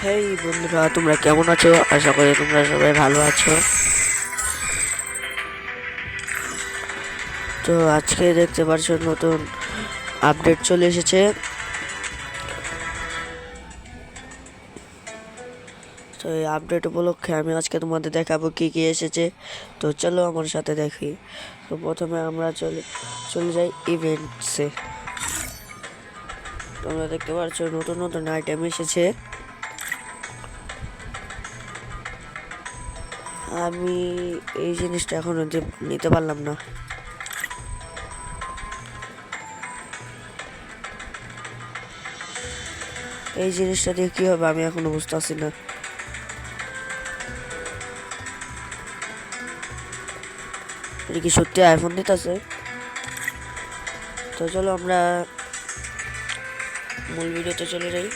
হেই বন্ধুরা, তোমরা কেমন আছো? আশা করি তোমরা সবাই ভালো আছো। তো আজকে দেখতে পাচ্ছ নতুন আপডেট চলে এসেছে। তো এই আপডেট উপলক্ষে আমি আজকে তোমাদের দেখাবো কি কি এসেছে। তো চলো আমার সাথে দেখি। তো প্রথমে আমরা চলে যাই ইভেন্টসে। তোমরা দেখতে পাচ্ছ নতুন নতুন আইটেম এসেছে। আমি এই জিনিসটা এখনো নিতে পারলাম না। এই জিনিসটা দিয়ে কি হবে আমি এখনো বুঝতেছি না। এটা কি সত্যি আইফোন দিতেছে? তো চলো আমরা মূল ভিডিওতে চলে যাই।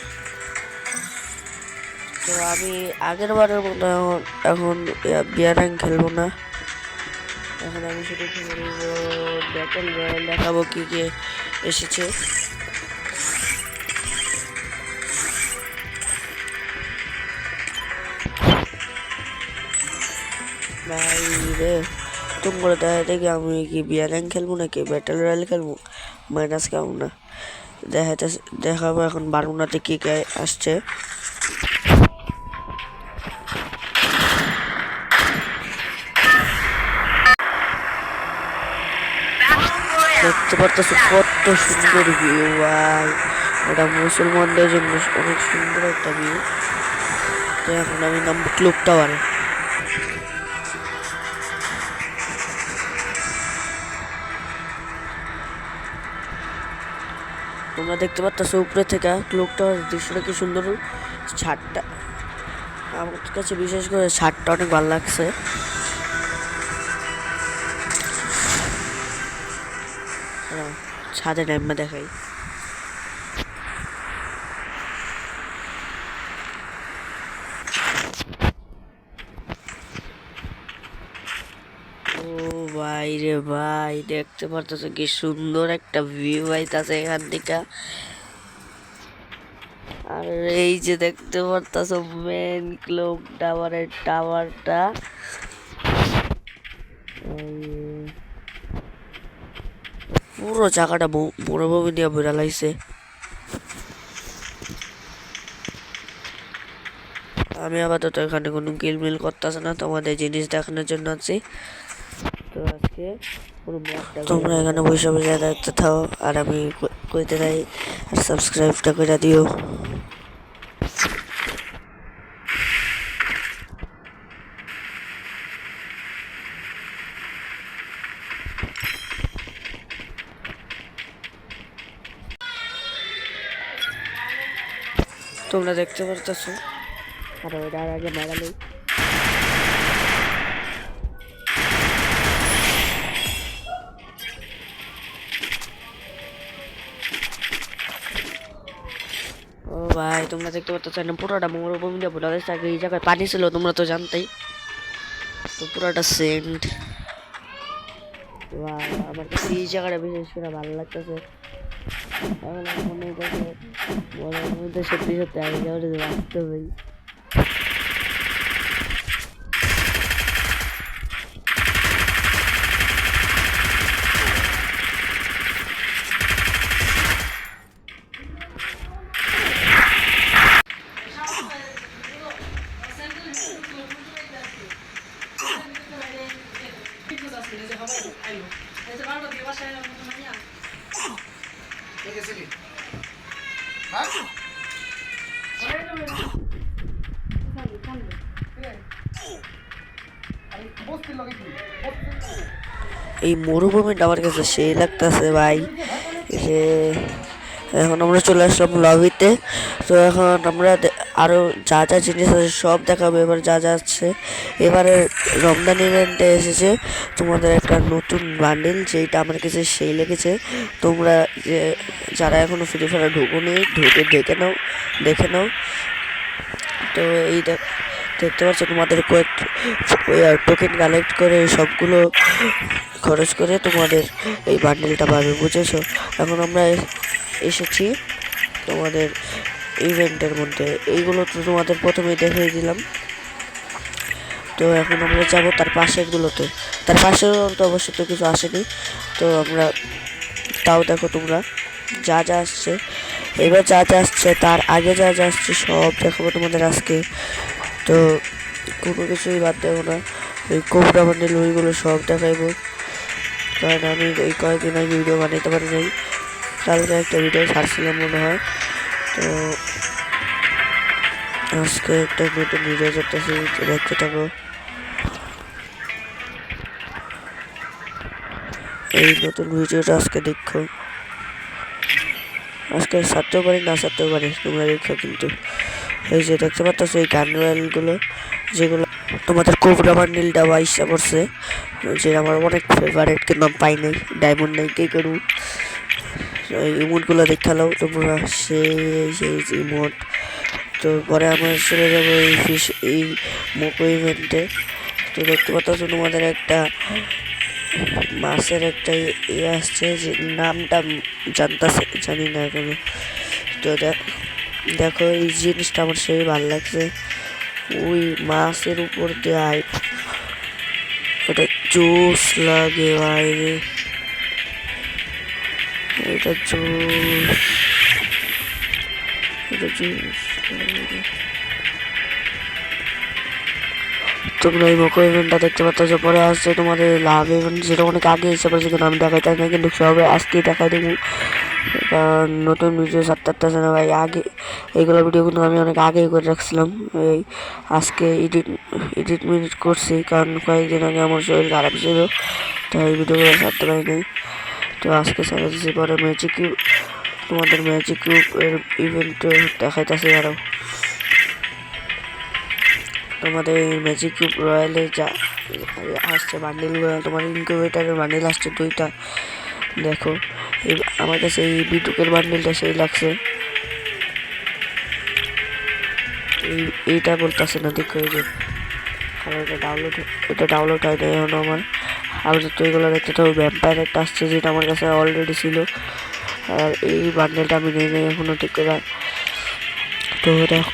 তো আমি আগের বারের মতো এখন বিয়ার খেলবো না। এখন আমি শুধু খেলবো ব্যাটল রয়্যাল। দেখাবো কি কি এসেছে। ভাই রে, তোমরা দেখা দেখি আমি কি বিয়ার খেলবো নাকি ব্যাটল রয়্যাল খেলবো। মাইনাস খাবো না। দেখাবো এখন বারুনাতে কি কি আসছে। দেখতে পারতেছো কত সুন্দর ভিউ ভাই। এটা মুসলমানদের জন্য অনেক সুন্দর একটা ভিউ। তো এখন আমি নামবো ক্লক টাওয়ারে। তোমরা দেখতে পাচ্ছ উপরে থেকে ক্লক টাওয়ার দৃশ্যটা কি সুন্দর। ছাদটা আমার কাছে বিশেষ করে ছাদটা অনেক ভালো লাগছে। ছাদে নামে দেখাই। ও ভাই রে ভাই, দেখতে পারতেছ কি সুন্দর একটা ভিউ আইতাছে এখান থেকে। আর এই যে দেখতে পারতেছ মেন ক্লক টাওয়ারের টাওয়ারটা। পুরো জায়গাটা মরুভূমি দিয়ে ভরে লাগছে। আমি আপাতত এখানে কোনো কিলমিল করতেছে না, তোমাদের জিনিস দেখানোর জন্য আছি। তো আজকে তোমরা এখানে বসে বসে দেখতে থাও আর আমি কইতে যাই। আর সাবস্ক্রাইবটা করে দিও। তোমরা দেখতে পারতেছো আর ওইটার আগে মারালেই ও ভাই, তোমরা দেখতে পাচ্ছ না পুরোটা মরুভূমি দিয়ে ভরে গেছে। আগে এই জায়গায় পানি ছিল, তোমরা তো জানতেই। তো পুরোটা সেন্ট। আমার কাছে এই জায়গাটা বিশেষ করে ভালো লাগতেছে। এখন আমি মনে করছি মনের মধ্যে সত্যি সত্যি আগে যাওয়াটা বাঁচতে হবে। এই মরুভূমিটা আমার কাছে সেই লাগতেছে ভাই। যে এখন আমরা চলে আসলাম লবিতে। তো এখন আমরা আরো যা যা জিনিস আছে সব দেখাবো। এবার যা যা আছে, এবারে রমজান ইভেন্টে এসেছে তোমাদের একটা নতুন বান্ডিল, যেটা আমার কাছে সেই লেগেছে। তোমরা যারা এখনো ফ্রি ফায়ার ঢুকুনি, ঢুকে দেখে নাও। তো এই দেখতে পাচ্ছ তোমাদের টোকেন কালেক্ট করে সবগুলো খরচ করে তোমাদের এই বান্ডেলটা পাবে, বুঝেছো? এখন আমরা এসেছি তোমাদের ইভেন্টের মধ্যে। এইগুলো তো তোমাদের প্রথমেই দেখিয়ে দিলাম। তো এখন আমরা যাব তার পাশেরগুলোতে। তার পাশেও তো অবশ্য তো কিছু আসেনি, তো আমরা তাও দেখো তোমরা যা যা আসছে, এবার যা যা আসছে তার আগে যা যা আসছে সব দেখাবো তোমাদের আজকে। তো কোনো কিছুই বাদ দেবো না, ওই কোবরা বান্ডেল ওইগুলো সব দেখাইবো। কারণ আমি এই কয়েকদিন আগে ভিডিও বানাইতে পারি নাই, কালকে একটা ভিডিও ছাড়ছিলাম মনে হয়। তো আজকে একটা নতুন ভিডিও করতেছি, দেখতে থাকো। এই নতুন ভিডিওটা আজকে দেখো, আজকে ছাড়তেও পারি না ছাড়তেও পারি, তোমরা দেখো। কিন্তু এই যে দেখতে পাচ্ছ এই গান রয়েলগুলো, যেগুলো তোমাদের কোবরা বান্ডিলটা বা ইচ্ছা করছে, যে আমার অনেক ফেভারিট, কিন্তু আমি পাই নাই, ডায়মন্ড নাই, কে করু। এই ইমোটগুলো দেখালাও তোমরা, সেই সেই ইমোট। তো পরে আমরা চলে যাবো এই মোকো ইভেন্টে। তো দেখতে পাচ্ছ তোমাদের একটা মাছের একটা ইয়ে আসছে, যে নামটা জানি না এখনো। তো দেখো এই জিনিসটা আমার সেই ভালো লাগছে, ওই মাছের উপর দিয়ে এটা জোস লাগে বাইরে, এটা জোস, এটা জোস লাগে। তোমরা এই মোকো ইভেন্টটা দেখতে পাচ্ছ, যে পরে আসছে তোমাদের লাভ ইভেন্ট, যেটা অনেক আগে এসে পড়েছে, কিন্তু আমি দেখাইতে না, কিন্তু সবে আজকেই দেখাই দেবো। কারণ নতুন ভিডিও ছাড়তে পারতেছে না ভাই, আগে এইগুলো ভিডিও কিন্তু আমি অনেক আগেই করে রাখছিলাম। এই আজকে এডিট মিডিট করছি, কারণ কয়েকদিন আগে আমার শরীর খারাপ ছিল, তাই ভিডিওগুলো ছাড়তে পারিনি। তো আজকে ছেড়ে দিচ্ছি। পরে ম্যাজিক কিউব, তোমাদের ম্যাজিক কিউব এর ইভেন্টে দেখাইতেছে আরও। তোমাদের ম্যাজিক কিউব রয়্যালে যা আসছে বান্ডিলগুলো, তোমার ইনকিউবেটারের বান্ডিল আসছে 2টা। দেখো আমার কাছে এই বিটুকের বান্ডিলটা সেই লাগছে, এইটা বলতেছে না, দেখো এই যে আমার এটা ডাউনলোড হয় না এখন আমার। তো এগুলো দেখতে তো ভ্যাম্পায়ার একটা আসছে, যেটা আমার কাছে অলরেডি ছিল, আর এই বান্ডেলটা আমি নিয়ে নেই এখনো ঠিক করে। তো দেখো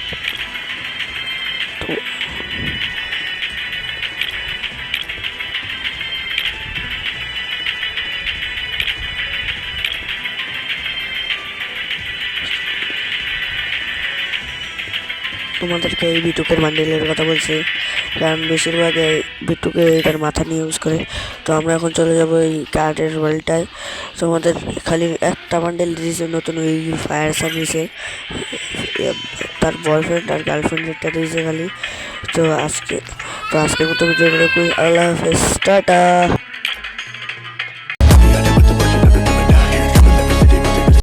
তোমাদেরকে এই বিটুকের বান্ডেলের কথা বলছি, কারণ বেশিরভাগ বিটুকে এটার মাথা নিয়ে ইউজ করে। তো আমরা এখন চলে যাব এই কার্ডের ওয়ার্ল্ডটায়। তোমাদের খালি একটা বান্ডেল দিয়েছে নতুন, ওই ফায়ার সার্ভিসে তার বয়ফ্রেন্ড আর গার্লফ্রেন্ডেরটা দিয়েছে খালি। তো আজকে মতো ভিডিও করে আল্লাহ হাফেজ, টাটা।